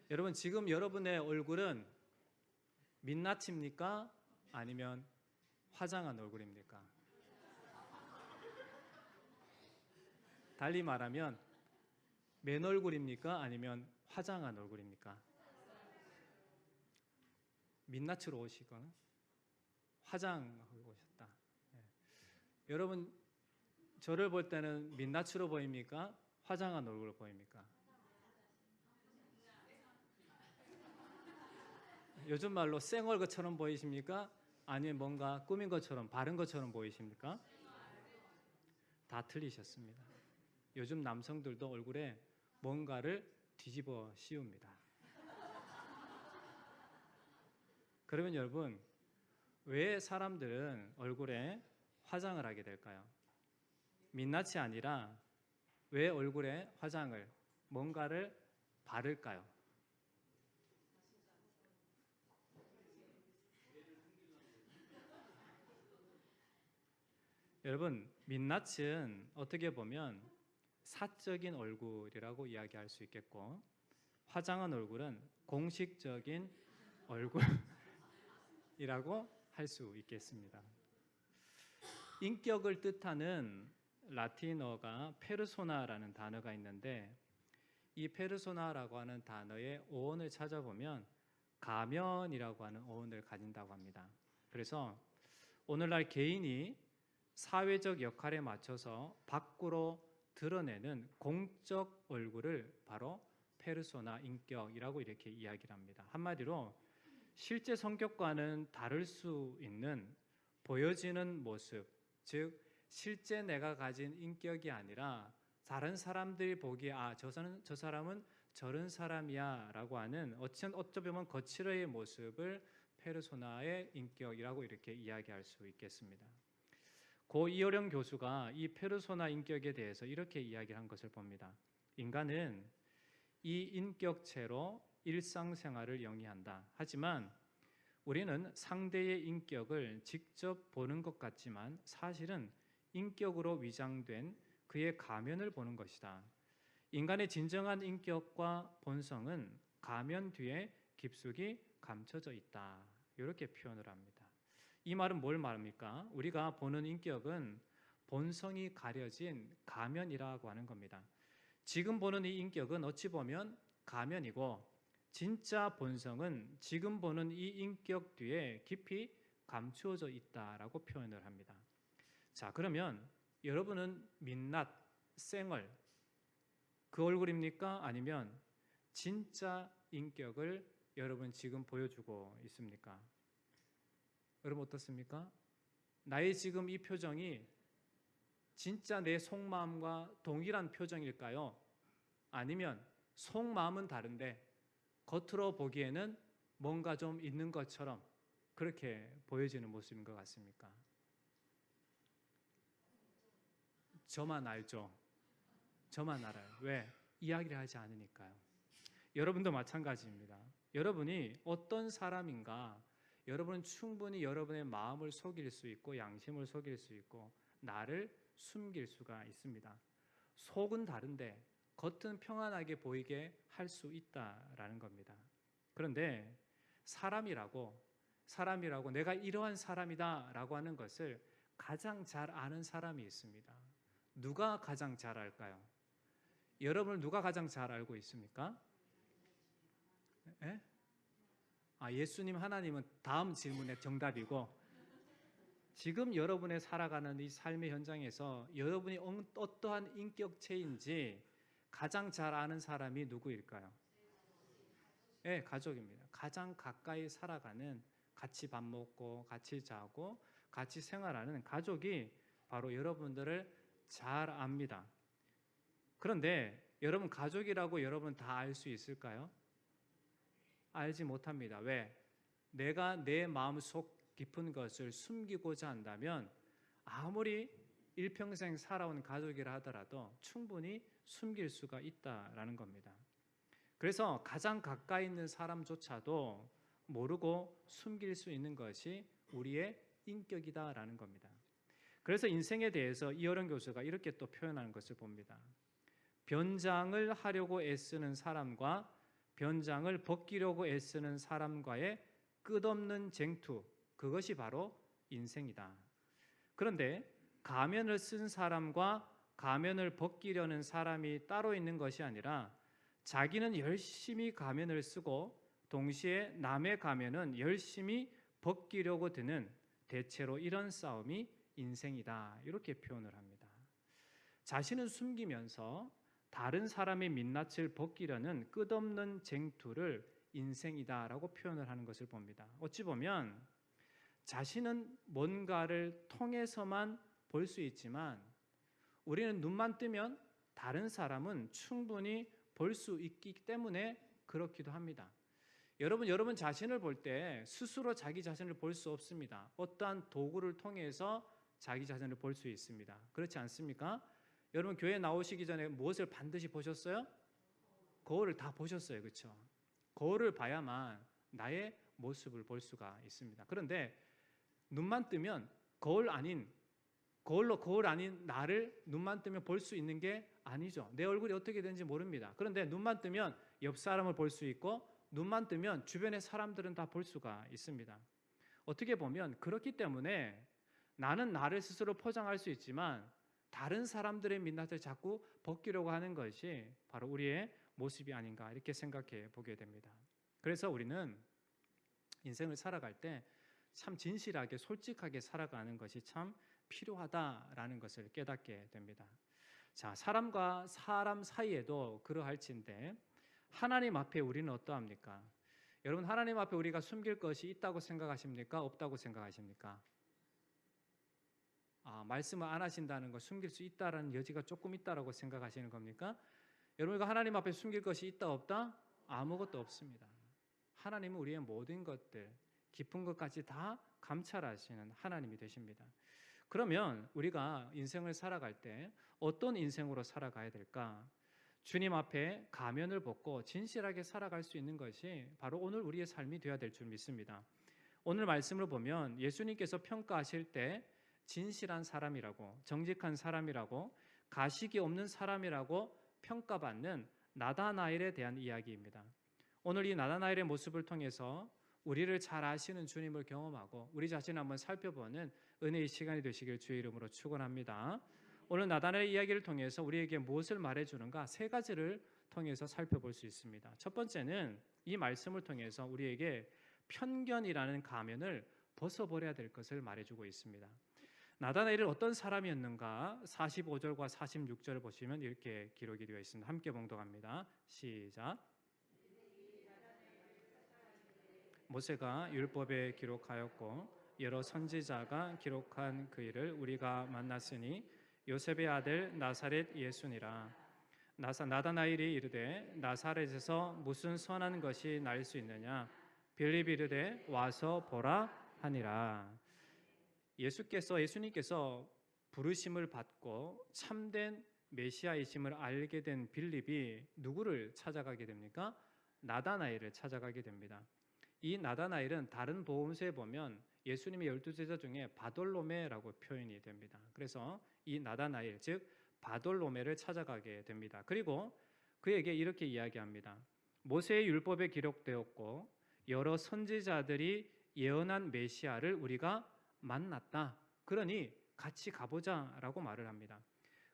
여러분, 지금 여러분의 얼굴은 민낯입니까? 아니면 화장한 얼굴입니까? 달리 말하면 맨 얼굴입니까? 아니면 화장한 얼굴입니까? 민낯으로 오시거나 화장하고 오셨다. 예. 여러분, 저를 볼 때는 민낯으로 보입니까? 화장한 얼굴로 보입니까? 요즘 말로 쌩얼것처럼 보이십니까? 아니면 뭔가 꾸민 것처럼, 바른 것처럼 보이십니까? 다 틀리셨습니다. 요즘 남성들도 얼굴에 뭔가를 뒤집어 씌웁니다. 그러면 여러분, 왜 사람들은 얼굴에 화장을 하게 될까요? 민낯이 아니라 왜 얼굴에 화장을, 뭔가를 바를까요? 여러분, 민낯은 어떻게 보면 사적인 얼굴이라고 이야기할 수 있겠고, 화장한 얼굴은 공식적인 얼굴이라고 할 수 있겠습니다. 인격을 뜻하는 라틴어가 페르소나라는 단어가 있는데, 이 페르소나라고 하는 단어의 어원을 찾아보면 가면이라고 하는 어원을 가진다고 합니다. 그래서 오늘날 개인이 사회적 역할에 맞춰서 밖으로 드러내는 공적 얼굴을 바로 페르소나, 인격이라고 이렇게 이야기를 합니다. 한마디로 실제 성격과는 다를 수 있는 보여지는 모습, 즉 실제 내가 가진 인격이 아니라 다른 사람들이 보기에 저 사람은 저런 사람이야 라고 하는 어찌 보면 거칠어의 모습을 페르소나의 인격이라고 이렇게 이야기할 수 있겠습니다. 고 이어령 교수가 이 페르소나 인격에 대해서 이렇게 이야기를 한 것을 봅니다. 인간은 이 인격체로 일상생활을 영위한다. 하지만 우리는 상대의 인격을 직접 보는 것 같지만 사실은 인격으로 위장된 그의 가면을 보는 것이다. 인간의 진정한 인격과 본성은 가면 뒤에 깊숙이 감춰져 있다. 이렇게 표현을 합니다. 이 말은 뭘 말합니까? 우리가 보는 인격은 본성이 가려진 가면이라고 하는 겁니다. 지금 보는 이 인격은 어찌 보면 가면이고 진짜 본성은 지금 보는 이 인격 뒤에 깊이 감추어져 있다라고 표현을 합니다. 자, 그러면 여러분은 민낯, 쌩얼 그 얼굴입니까? 아니면 진짜 인격을 여러분 지금 보여주고 있습니까? 여러분 어떻습니까? 나의 지금 이 표정이 진짜 내 속마음과 동일한 표정일까요? 아니면 속마음은 다른데 겉으로 보기에는 뭔가 좀 있는 것처럼 그렇게 보여지는 모습인 것 같습니까? 저만 알죠. 저만 알아요. 왜? 이야기를 하지 않으니까요. 여러분도 마찬가지입니다. 여러분이 어떤 사람인가, 여러분은 충분히 여러분의 마음을 속일 수 있고 양심을 속일 수 있고 나를 숨길 수가 있습니다. 속은 다른데 겉은 평안하게 보이게 할 수 있다라는 겁니다. 그런데 사람이라고 내가 이러한 사람이다라고 하는 것을 가장 잘 아는 사람이 있습니다. 누가 가장 잘 알까요? 여러분을 누가 가장 잘 알고 있습니까? 예? 예수님, 하나님은 다음 질문의 정답이고 지금 여러분의 살아가는 이 삶의 현장에서 여러분이 어떠한 인격체인지 가장 잘 아는 사람이 누구일까요? 네, 가족입니다. 가장 가까이 살아가는, 같이 밥 먹고 같이 자고 같이 생활하는 가족이 바로 여러분들을 잘 압니다. 그런데 여러분 가족이라고 여러분 다 알 수 있을까요? 알지 못합니다. 왜? 내가 내 마음속 깊은 것을 숨기고자 한다면 아무리 일평생 살아온 가족이라 하더라도 충분히 숨길 수가 있다라는 겁니다. 그래서 가장 가까이 있는 사람조차도 모르고 숨길 수 있는 것이 우리의 인격이다라는 겁니다. 그래서 인생에 대해서 이어령 교수가 이렇게 또 표현하는 것을 봅니다. 변장을 하려고 애쓰는 사람과 변장을 벗기려고 애쓰는 사람과의 끝없는 쟁투, 그것이 바로 인생이다. 그런데 가면을 쓴 사람과 가면을 벗기려는 사람이 따로 있는 것이 아니라 자기는 열심히 가면을 쓰고 동시에 남의 가면은 열심히 벗기려고 드는, 대체로 이런 싸움이 인생이다, 이렇게 표현을 합니다. 자신을 숨기면서 다른 사람의 민낯을 벗기려는 끝없는 쟁투를 인생이다라고 표현을 하는 것을 봅니다. 어찌 보면 자신은 뭔가를 통해서만 볼 수 있지만 우리는 눈만 뜨면 다른 사람은 충분히 볼 수 있기 때문에 그렇기도 합니다. 여러분 자신을 볼 때 스스로 자기 자신을 볼 수 없습니다. 어떠한 도구를 통해서 자기 자신을 볼 수 있습니다. 그렇지 않습니까? 여러분 교회 나오시기 전에 무엇을 반드시 보셨어요? 거울을 다 보셨어요. 그렇죠? 거울을 봐야만 나의 모습을 볼 수가 있습니다. 그런데 눈만 뜨면 거울 아닌 나를 눈만 뜨면 볼 수 있는 게 아니죠. 내 얼굴이 어떻게 되는지 모릅니다. 그런데 눈만 뜨면 옆 사람을 볼 수 있고 눈만 뜨면 주변의 사람들은 다 볼 수가 있습니다. 어떻게 보면 그렇기 때문에 나는 나를 스스로 포장할 수 있지만 다른 사람들의 민낯을 자꾸 벗기려고 하는 것이 바로 우리의 모습이 아닌가, 이렇게 생각해 보게 됩니다. 그래서 우리는 인생을 살아갈 때 참 진실하게 솔직하게 살아가는 것이 참 필요하다라는 것을 깨닫게 됩니다. 자, 사람과 사람 사이에도 그러할진데 하나님 앞에 우리는 어떠합니까? 여러분, 하나님 앞에 우리가 숨길 것이 있다고 생각하십니까? 없다고 생각하십니까? 말씀을 안 하신다는 거, 숨길 수 있다라는 여지가 조금 있다라고 생각하시는 겁니까? 여러분, 하나님 앞에 숨길 것이 있다 없다? 아무것도 없습니다. 하나님은 우리의 모든 것들, 깊은 것까지 다 감찰하시는 하나님이 되십니다. 그러면 우리가 인생을 살아갈 때 어떤 인생으로 살아가야 될까? 주님 앞에 가면을 벗고 진실하게 살아갈 수 있는 것이 바로 오늘 우리의 삶이 되어야 될 줄 믿습니다. 오늘 말씀을 보면 예수님께서 평가하실 때 진실한 사람이라고, 정직한 사람이라고, 가식이 없는 사람이라고 평가받는 나다나엘에 대한 이야기입니다. 오늘 이 나다나엘의 모습을 통해서 우리를 잘 아시는 주님을 경험하고 우리 자신을 한번 살펴보는 은혜의 시간이 되시길 주의 이름으로 축원합니다. 오늘 나다나엘의 이야기를 통해서 우리에게 무엇을 말해주는가, 세 가지를 통해서 살펴볼 수 있습니다. 첫 번째는 이 말씀을 통해서 우리에게 편견이라는 가면을 벗어버려야 될 것을 말해주고 있습니다. 나다나엘은 어떤 사람이었는가? 45절과 46절을 보시면 이렇게 기록이 되어 있습니다. 함께 봉독합니다. 시작. 모세가 율법에 기록하였고 여러 선지자가 기록한 그 일을 우리가 만났으니 요셉의 아들 나사렛 예수니라. 나다나엘이 이르되 나사렛에서 무슨 선한 것이 날 수 있느냐? 빌립이 이르되 와서 보라 하니라. 예수님께서 부르심을 받고 참된 메시아이심을 알게 된 빌립이 누구를 찾아가게 됩니까? 나다나엘을 찾아가게 됩니다. 이 나다나엘은 다른 복음서에 보면 예수님의 12제자 중에 바돌로메라고 표현이 됩니다. 그래서 이 나다나엘, 즉 바돌로메를 찾아가게 됩니다. 그리고 그에게 이렇게 이야기합니다. 모세의 율법에 기록되었고 여러 선지자들이 예언한 메시아를 우리가 만났다. 그러니 같이 가보자라고 말을 합니다.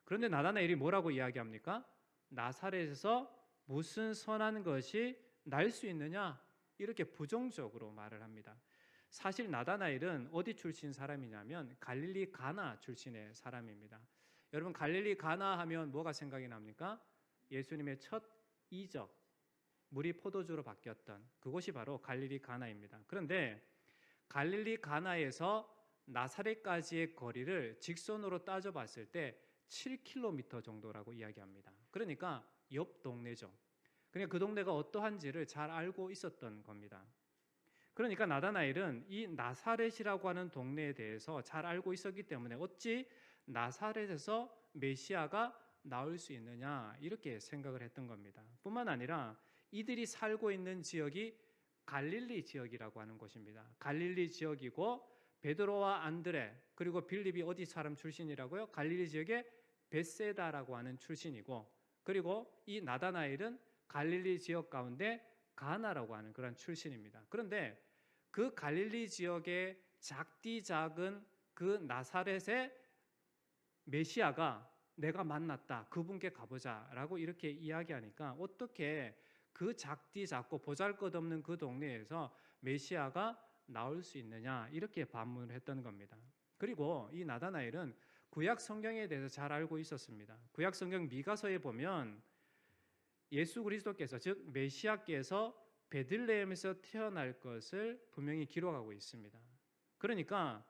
그런데 나다나엘이 뭐라고 이야기합니까? 나사렛에서 무슨 선한 것이 날 수 있느냐? 이렇게 부정적으로 말을 합니다. 사실 나다나엘은 어디 출신 사람이냐면 갈릴리 가나 출신의 사람입니다. 여러분, 갈릴리 가나 하면 뭐가 생각이 납니까? 예수님의 첫 이적, 물이 포도주로 바뀌었던 그곳이 바로 갈릴리 가나입니다. 그런데 갈릴리 가나에서 나사렛까지의 거리를 직선으로 따져봤을 때 7km 정도라고 이야기합니다. 그러니까 옆 동네죠. 그러니까 그 동네가 어떠한지를 잘 알고 있었던 겁니다. 그러니까 나다나엘은 이 나사렛이라고 하는 동네에 대해서 잘 알고 있었기 때문에 어찌 나사렛에서 메시아가 나올 수 있느냐, 이렇게 생각을 했던 겁니다. 뿐만 아니라 이들이 살고 있는 지역이 갈릴리 지역이라고 하는 곳입니다. 갈릴리 지역이고 베드로와 안드레 그리고 빌립이 어디 사람 출신이라고요? 갈릴리 지역의 벳세다라고 하는 출신이고, 그리고 이 나다나엘은 갈릴리 지역 가운데 가나라고 하는 그런 출신입니다. 그런데 그 갈릴리 지역의 작디 작은 그 나사렛의 메시아가 내가 만났다. 그분께 가보자라고 이렇게 이야기하니까 어떻게 그 작디 작고 보잘것없는 그 동네에서 메시아가 나올 수 있느냐 이렇게 반문을 했던 겁니다. 그리고 이 나다나엘은 구약 성경에 대해서 잘 알고 있었습니다. 구약 성경 미가서에 보면 예수 그리스도께서 즉 메시아께서 베들레헴에서 태어날 것을 분명히 기록하고 있습니다. 그러니까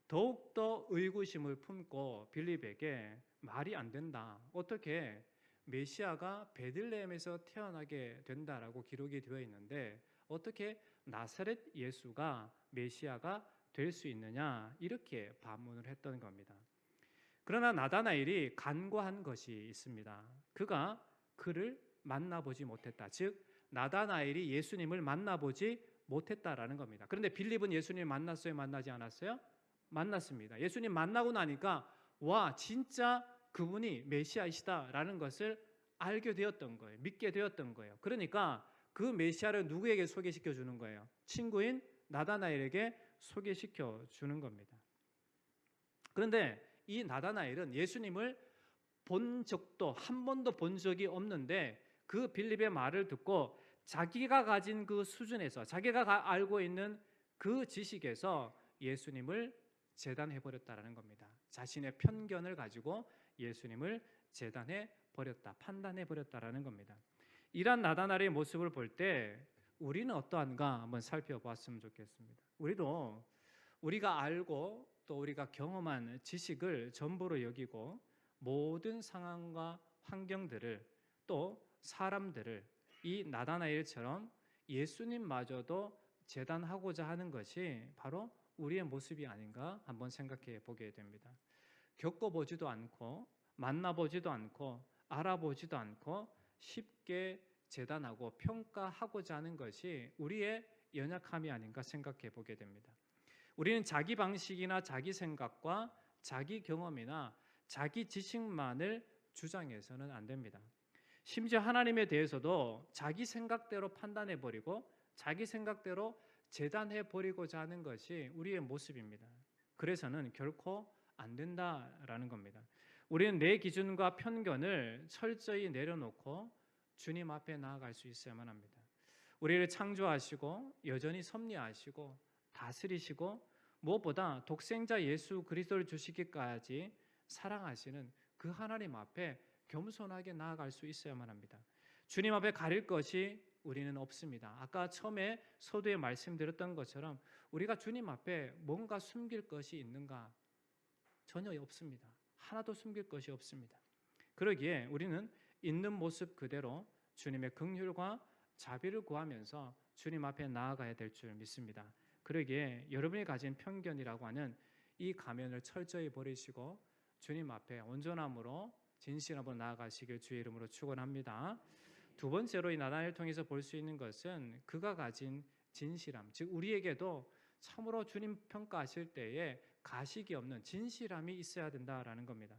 더욱더 의구심을 품고 빌립에게 말이 안 된다. 어떻게 메시아가 베들레헴에서 태어나게 된다라고 기록이 되어 있는데 어떻게 나사렛 예수가 메시아가 될 수 있느냐 이렇게 반문을 했던 겁니다. 그러나 나다나엘이 간과한 것이 있습니다. 그가 그를 만나보지 못했다. 즉 나다나엘이 예수님을 만나보지 못했다라는 겁니다. 그런데 빌립은 예수님을 만났어요? 만나지 않았어요? 만났습니다. 예수님 만나고 나니까 와 진짜 그분이 메시아이시다라는 것을 알게 되었던 거예요. 믿게 되었던 거예요. 그러니까 그 메시아를 누구에게 소개시켜 주는 거예요? 친구인 나다나엘에게 소개시켜 주는 겁니다. 그런데 이 나다나엘은 예수님을 본 적도 한 번도 본 적이 없는데 그 빌립의 말을 듣고 자기가 가진 그 수준에서 자기가 알고 있는 그 지식에서 예수님을 재단해 버렸다라는 겁니다. 자신의 편견을 가지고 예수님을 재단해 버렸다, 판단해 버렸다라는 겁니다. 이러한 나다나엘의 모습을 볼 때 우리는 어떠한가 한번 살펴보았으면 좋겠습니다. 우리도 우리가 알고 또 우리가 경험한 지식을 전부로 여기고 모든 상황과 환경들을 또 사람들을 이 나다나엘처럼 예수님마저도 재단하고자 하는 것이 바로 우리의 모습이 아닌가 한번 생각해 보게 됩니다. 겪어보지도 않고 만나보지도 않고 알아보지도 않고 쉽게 재단하고 평가하고자 하는 것이 우리의 연약함이 아닌가 생각해 보게 됩니다. 우리는 자기 방식이나 자기 생각과 자기 경험이나 자기 지식만을 주장해서는 안 됩니다. 심지어 하나님에 대해서도 자기 생각대로 판단해버리고 자기 생각대로 재단해버리고자 하는 것이 우리의 모습입니다. 그래서는 결코 안 된다라는 겁니다. 우리는 내 기준과 편견을 철저히 내려놓고 주님 앞에 나아갈 수 있어야만 합니다. 우리를 창조하시고 여전히 섭리하시고 다스리시고 무엇보다 독생자 예수 그리스도를 주시기까지 사랑하시는 그 하나님 앞에 겸손하게 나아갈 수 있어야만 합니다. 주님 앞에 가릴 것이 우리는 없습니다. 아까 처음에 서두에 말씀드렸던 것처럼 우리가 주님 앞에 뭔가 숨길 것이 있는가? 전혀 없습니다. 하나도 숨길 것이 없습니다. 그러기에 우리는 있는 모습 그대로 주님의 긍휼과 자비를 구하면서 주님 앞에 나아가야 될 줄 믿습니다. 그러기에 여러분이 가진 편견이라고 하는 이 가면을 철저히 버리시고 주님 앞에 온전함으로 진실함으로 나아가시길 주의 이름으로 축원합니다. 두 번째로 이 나다나엘을 통해서 볼 수 있는 것은 그가 가진 진실함, 즉 우리에게도 참으로 주님 평가하실 때에 가식이 없는 진실함이 있어야 된다라는 겁니다.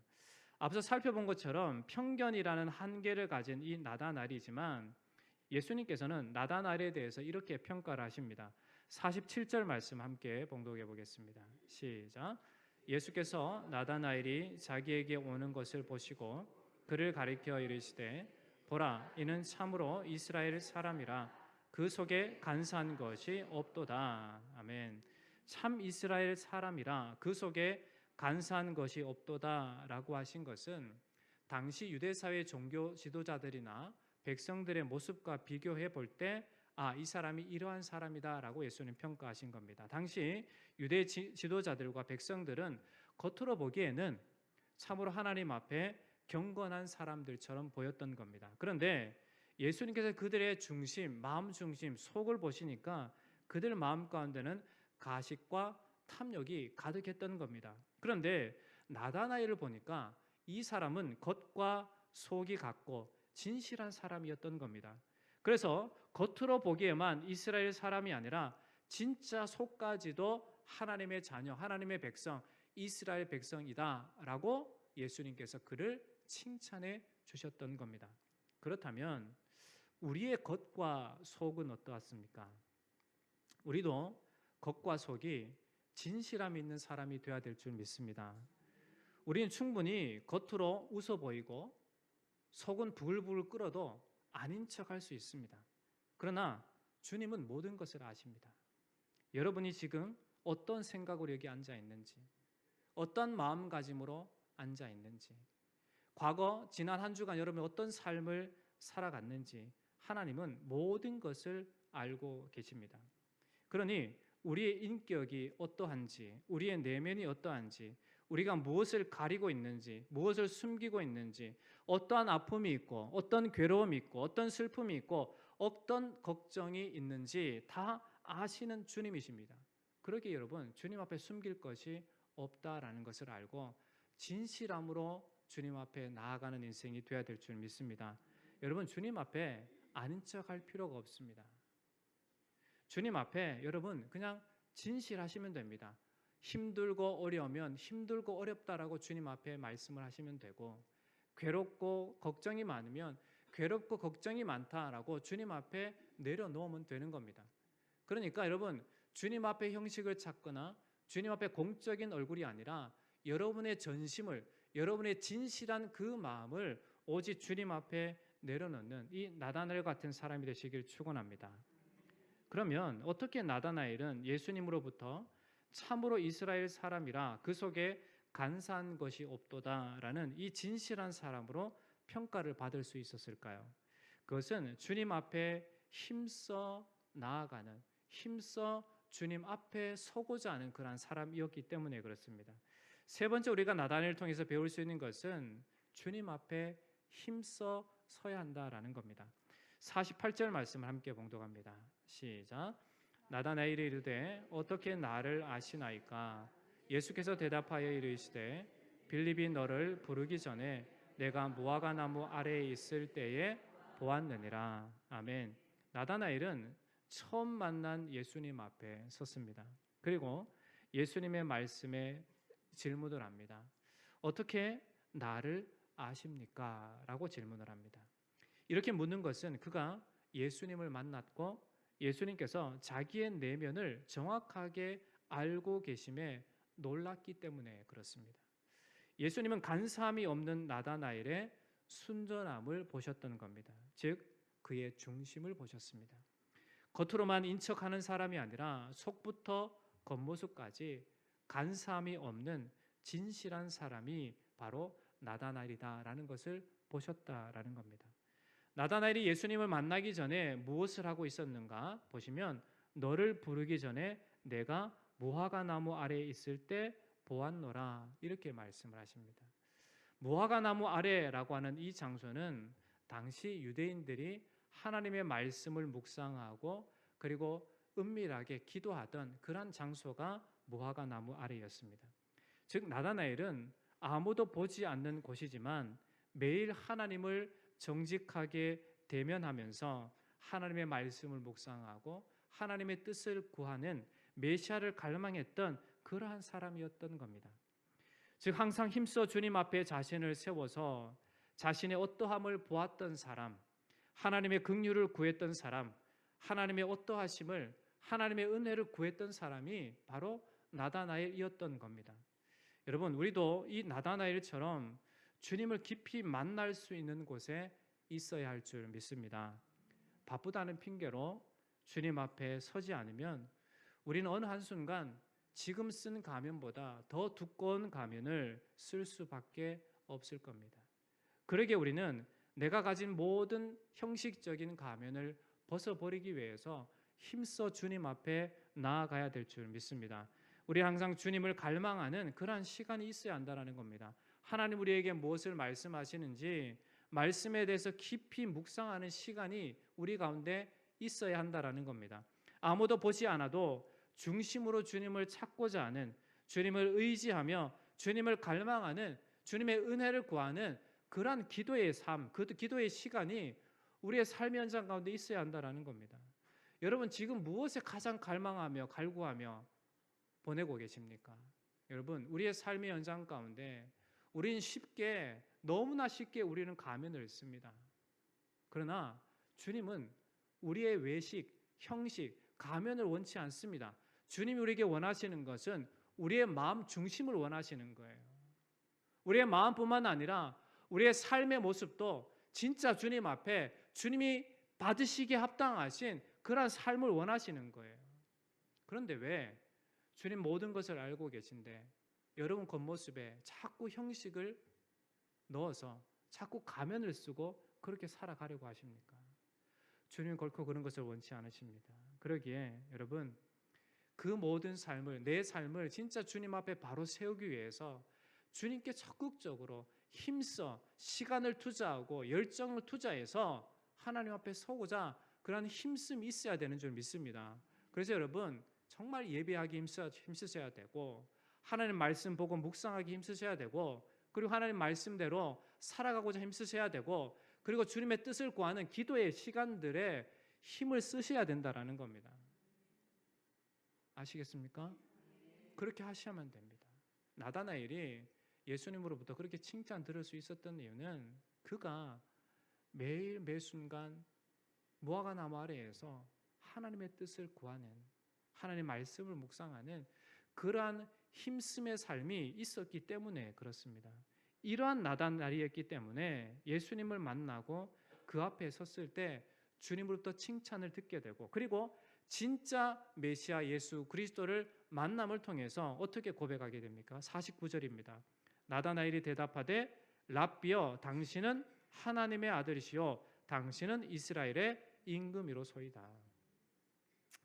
앞서 살펴본 것처럼 편견이라는 한계를 가진 이 나다나엘이지만 예수님께서는 나다나엘에 대해서 이렇게 평가를 하십니다. 47절 말씀 함께 봉독해 보겠습니다. 시작. 예수께서 나다나엘이 자기에게 오는 것을 보시고 그를 가리켜 이르시되 보라 이는 참으로 이스라엘 사람이라 그 속에 간사한 것이 없도다. 아멘. 참 이스라엘 사람이라 그 속에 간사한 것이 없도다라고 하신 것은 당시 유대 사회 종교 지도자들이나 백성들의 모습과 비교해 볼 때 이 사람이 이러한 사람이다라고 예수님 평가하신 겁니다. 당시 유대 지도자들과 백성들은 겉으로 보기에는 참으로 하나님 앞에 경건한 사람들처럼 보였던 겁니다. 그런데 예수님께서 그들의 중심, 마음 중심, 속을 보시니까 그들 마음 가운데는 가식과 탐욕이 가득했던 겁니다. 그런데 나다나엘을 보니까 이 사람은 겉과 속이 같고 진실한 사람이었던 겁니다. 그래서 겉으로 보기에만 이스라엘 사람이 아니라 진짜 속까지도 하나님의 자녀, 하나님의 백성, 이스라엘 백성이다라고 예수님께서 그를 칭찬해 주셨던 겁니다. 그렇다면 우리의 겉과 속은 어떠했습니까? 우리도 겉과 속이 진실함이 있는 사람이 되어야 될 줄 믿습니다. 우리는 충분히 겉으로 웃어 보이고 속은 부글부글 끓어도 아닌 척할 수 있습니다. 그러나 주님은 모든 것을 아십니다. 여러분이 지금 어떤 생각으로 여기 앉아 있는지, 어떤 마음가짐으로 앉아 있는지, 과거 지난 한 주간 여러분이 어떤 삶을 살아갔는지 하나님은 모든 것을 알고 계십니다. 그러니 우리의 인격이 어떠한지, 우리의 내면이 어떠한지, 우리가 무엇을 가리고 있는지, 무엇을 숨기고 있는지, 어떠한 아픔이 있고, 어떤 괴로움이 있고, 어떤 슬픔이 있고, 어떤 걱정이 있는지 다 아시는 주님이십니다. 그러기에 여러분, 주님 앞에 숨길 것이 없다라는 것을 알고 진실함으로 주님 앞에 나아가는 인생이 되어야 될 줄 믿습니다. 여러분, 주님 앞에 아닌 척할 필요가 없습니다. 주님 앞에 여러분 그냥 진실하시면 됩니다. 힘들고 어려우면 힘들고 어렵다라고 주님 앞에 말씀을 하시면 되고, 괴롭고 걱정이 많으면 괴롭고 걱정이 많다라고 주님 앞에 내려놓으면 되는 겁니다. 그러니까 여러분, 주님 앞에 형식을 찾거나 주님 앞에 공적인 얼굴이 아니라 여러분의 전심을, 여러분의 진실한 그 마음을 오직 주님 앞에 내려놓는 이 나다나엘 같은 사람이 되시길 축원합니다. 그러면 어떻게 나다나엘은 예수님으로부터 참으로 이스라엘 사람이라 그 속에 간사한 것이 없도다라는 이 진실한 사람으로 평가를 받을 수 있었을까요? 그것은 주님 앞에 힘써 나아가는, 힘써 주님 앞에 서고자 하는 그러한 사람이었기 때문에 그렇습니다. 세 번째, 우리가 나다나엘을 통해서 배울 수 있는 것은 주님 앞에 힘써 서야 한다라는 겁니다. 48절 말씀을 함께 봉독합니다. 시작. 나다나엘이 이르되 어떻게 나를 아시나이까? 예수께서 대답하여 이르시되 빌립이 너를 부르기 전에 내가 무화과 나무 아래에 있을 때에 보았느니라. 아멘. 나다나엘은 처음 만난 예수님 앞에 섰습니다. 그리고 예수님의 말씀에 질문을 합니다. 어떻게 나를 아십니까? 라고 질문을 합니다. 이렇게 묻는 것은 그가 예수님을 만났고 예수님께서 자기의 내면을 정확하게 알고 계심에 놀랐기 때문에 그렇습니다. 예수님은 간사함이 없는 나다나엘의 순전함을 보셨던 겁니다. 즉 그의 중심을 보셨습니다. 겉으로만 인척하는 사람이 아니라 속부터 겉모습까지 간사함이 없는 진실한 사람이 바로 나다나엘이다라는 것을 보셨다라는 겁니다. 나다나엘이 예수님을 만나기 전에 무엇을 하고 있었는가 보시면 너를 부르기 전에 내가 무화과 나무 아래에 있을 때 보았노라 이렇게 말씀을 하십니다. 무화과 나무 아래라고 하는 이 장소는 당시 유대인들이 하나님의 말씀을 묵상하고 그리고 은밀하게 기도하던 그런 장소가 무화과 나무 아래였습니다. 즉 나다나엘은 아무도 보지 않는 곳이지만 매일 하나님을 정직하게 대면하면서 하나님의 말씀을 묵상하고 하나님의 뜻을 구하는 메시아를 갈망했던 그러한 사람이었던 겁니다. 즉 항상 힘써 주님 앞에 자신을 세워서 자신의 어떠함을 보았던 사람, 하나님의 긍휼을 구했던 사람, 하나님의 어떠하심을, 하나님의 은혜를 구했던 사람이 바로 나다나엘이었던 겁니다. 여러분, 우리도 이 나다나엘처럼 주님을 깊이 만날 수 있는 곳에 있어야 할 줄 믿습니다. 바쁘다는 핑계로 주님 앞에 서지 않으면 우리는 어느 한순간 지금 쓴 가면보다 더 두꺼운 가면을 쓸 수밖에 없을 겁니다. 그러기에 우리는 내가 가진 모든 형식적인 가면을 벗어버리기 위해서 힘써 주님 앞에 나아가야 될 줄 믿습니다. 우리 항상 주님을 갈망하는 그러한 시간이 있어야 한다는 겁니다. 하나님 우리에게 무엇을 말씀하시는지 말씀에 대해서 깊이 묵상하는 시간이 우리 가운데 있어야 한다는 겁니다. 아무도 보지 않아도 중심으로 주님을 찾고자 하는, 주님을 의지하며 주님을 갈망하는, 주님의 은혜를 구하는 그러한 기도의 삶, 그 기도의 시간이 우리의 삶의 현장 가운데 있어야 한다는 겁니다. 여러분 지금 무엇에 가장 갈망하며 갈구하며 보내고 계십니까? 여러분 우리의 삶의 현장 가운데 우리는 쉽게, 너무나 쉽게 우리는 가면을 씁니다. 그러나 주님은 우리의 외식, 형식, 가면을 원치 않습니다. 주님이 우리에게 원하시는 것은 우리의 마음 중심을 원하시는 거예요. 우리의 마음뿐만 아니라 우리의 삶의 모습도 진짜 주님 앞에 주님이 받으시기에 합당하신 그런 삶을 원하시는 거예요. 그런데 왜 주님 모든 것을 알고 계신데 여러분 겉모습에 자꾸 형식을 넣어서 자꾸 가면을 쓰고 그렇게 살아가려고 하십니까? 주님은 결코 그런 것을 원치 않으십니다. 그러기에 여러분 그 모든 삶을, 내 삶을 진짜 주님 앞에 바로 세우기 위해서 주님께 적극적으로 힘써 시간을 투자하고 열정을 투자해서 하나님 앞에 서고자 그런 힘씀이 있어야 되는 줄 믿습니다. 그래서 여러분 정말 예배하기 힘쓰셔야 되고 하나님 말씀 보고 묵상하기 힘쓰셔야 되고 그리고 하나님 말씀대로 살아가고자 힘쓰셔야 되고 그리고 주님의 뜻을 구하는 기도의 시간들에 힘을 쓰셔야 된다라는 겁니다. 아시겠습니까? 그렇게 하셔야만 됩니다. 나다나엘이 예수님으로부터 그렇게 칭찬 들을 수 있었던 이유는 그가 매일 매순간 무화과 나무 아래에서 하나님의 뜻을 구하는 하나님의 말씀을 묵상하는 그러한 힘씀의 삶이 있었기 때문에 그렇습니다. 이러한 나다나엘이었기 때문에 예수님을 만나고 그 앞에 섰을 때 주님으로부터 칭찬을 듣게 되고 그리고 진짜 메시아 예수 그리스도를 만남을 통해서 어떻게 고백하게 됩니까? 49절입니다. 나다나엘이 대답하되 랍비여 당신은 하나님의 아들이시요 당신은 이스라엘의 임금이로소이다.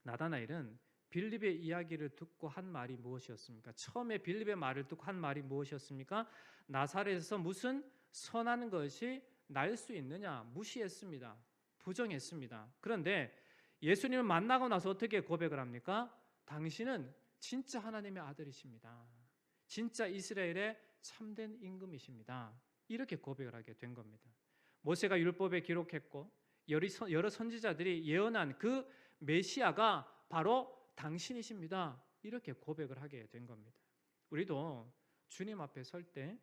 나다나엘은 빌립의 이야기를 듣고 한 말이 무엇이었습니까? 처음에 빌립의 말을 듣고 한 말이 무엇이었습니까? 나사렛에서 무슨 선한 것이 날 수 있느냐 무시했습니다. 부정했습니다. 그런데 예수님을 만나고 나서 어떻게 고백을 합니까? 당신은 진짜 하나님의 아들이십니다. 진짜 이스라엘의 참된 임금이십니다. 이렇게 고백을 하게 된 겁니다. 모세가 율법에 기록했고 여러 선지자들이 예언한 그 메시아가 바로 당신이십니다. 이렇게 고백을 하게 된 겁니다. 우리도 주님 앞에 설 때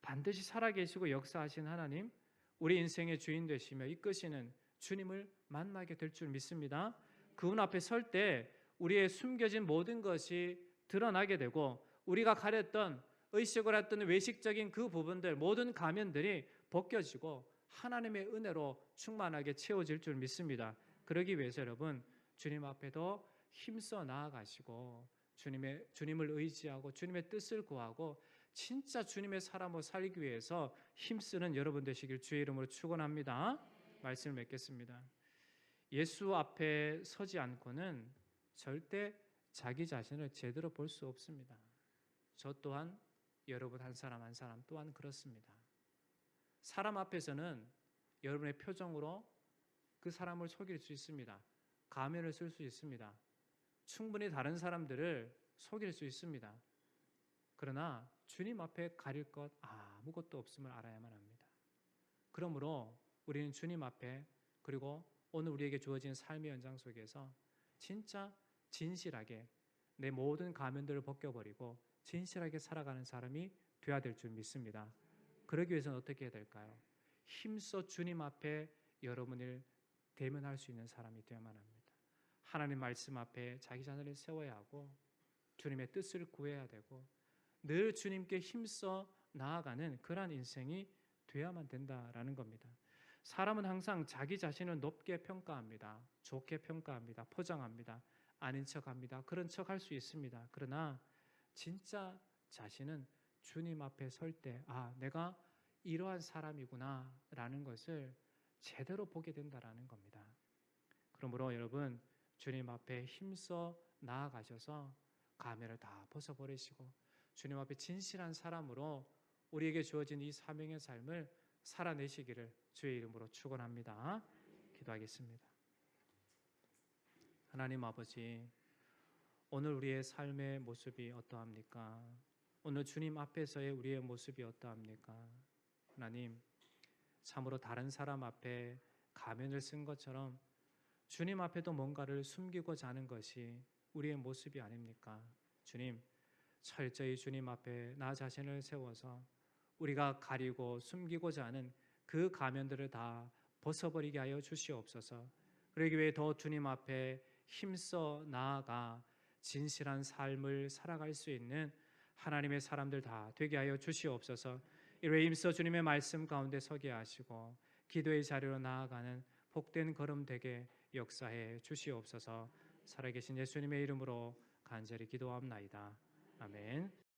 반드시 살아계시고 역사하신 하나님, 우리 인생의 주인 되시며 이끄시는 주님을 만나게 될 줄 믿습니다. 그분 앞에 설 때 우리의 숨겨진 모든 것이 드러나게 되고 우리가 가렸던 의식을 했던 외식적인 그 부분들 모든 가면들이 벗겨지고 하나님의 은혜로 충만하게 채워질 줄 믿습니다. 그러기 위해서 여러분 주님 앞에도 힘써 나아가시고 주님을 의지하고 주님의 뜻을 구하고 진짜 주님의 사람으로 살기 위해서 힘쓰는 여러분 되시길 주의 이름으로 축원합니다. 말씀을 맺겠습니다. 예수 앞에 서지 않고는 절대 자기 자신을 제대로 볼 수 없습니다. 저 또한 여러분 한 사람 한 사람 또한 그렇습니다. 사람 앞에서는 여러분의 표정으로 그 사람을 속일 수 있습니다. 가면을 쓸 수 있습니다. 충분히 다른 사람들을 속일 수 있습니다. 그러나 주님 앞에 가릴 것 아무것도 없음을 알아야만 합니다. 그러므로 우리는 주님 앞에 그리고 오늘 우리에게 주어진 삶의 연장 속에서 진짜 진실하게 내 모든 가면들을 벗겨버리고 진실하게 살아가는 사람이 되어야 될 줄 믿습니다. 그러기 위해서는 어떻게 해야 될까요? 힘써 주님 앞에 여러분을 대면할 수 있는 사람이 되어야만 합니다. 하나님 말씀 앞에 자기 자신을 세워야 하고 주님의 뜻을 구해야 되고 늘 주님께 힘써 나아가는 그러한 인생이 되어야만 된다라는 겁니다. 사람은 항상 자기 자신을 높게 평가합니다. 좋게 평가합니다. 포장합니다. 아닌 척합니다. 그런 척할 수 있습니다. 그러나 진짜 자신은 주님 앞에 설 때 내가 이러한 사람이구나 라는 것을 제대로 보게 된다라는 겁니다. 그러므로 여러분 주님 앞에 힘써 나아가셔서 가면을 다 벗어버리시고 주님 앞에 진실한 사람으로 우리에게 주어진 이 사명의 삶을 살아내시기를 주의 이름으로 축원합니다. 기도하겠습니다. 하나님 아버지, 오늘 우리의 삶의 모습이 어떠합니까? 오늘 주님 앞에서의 우리의 모습이 어떠합니까? 하나님, 참으로 다른 사람 앞에 가면을 쓴 것처럼 주님 앞에도 뭔가를 숨기고자 하는 것이 우리의 모습이 아닙니까? 주님, 철저히 주님 앞에 나 자신을 세워서 우리가 가리고 숨기고자 하는 그 가면들을 다 벗어버리게 하여 주시옵소서. 그러기 위해 더 주님 앞에 힘써 나아가 진실한 삶을 살아갈 수 있는 하나님의 사람들 다 되게 하여 주시옵소서. 이로 힘써 주님의 말씀 가운데 서게 하시고 기도의 자리로 나아가는 복된 걸음 되게 역사해 주시옵소서. 살아계신 예수님의 이름으로 간절히 기도합나이다. 아멘.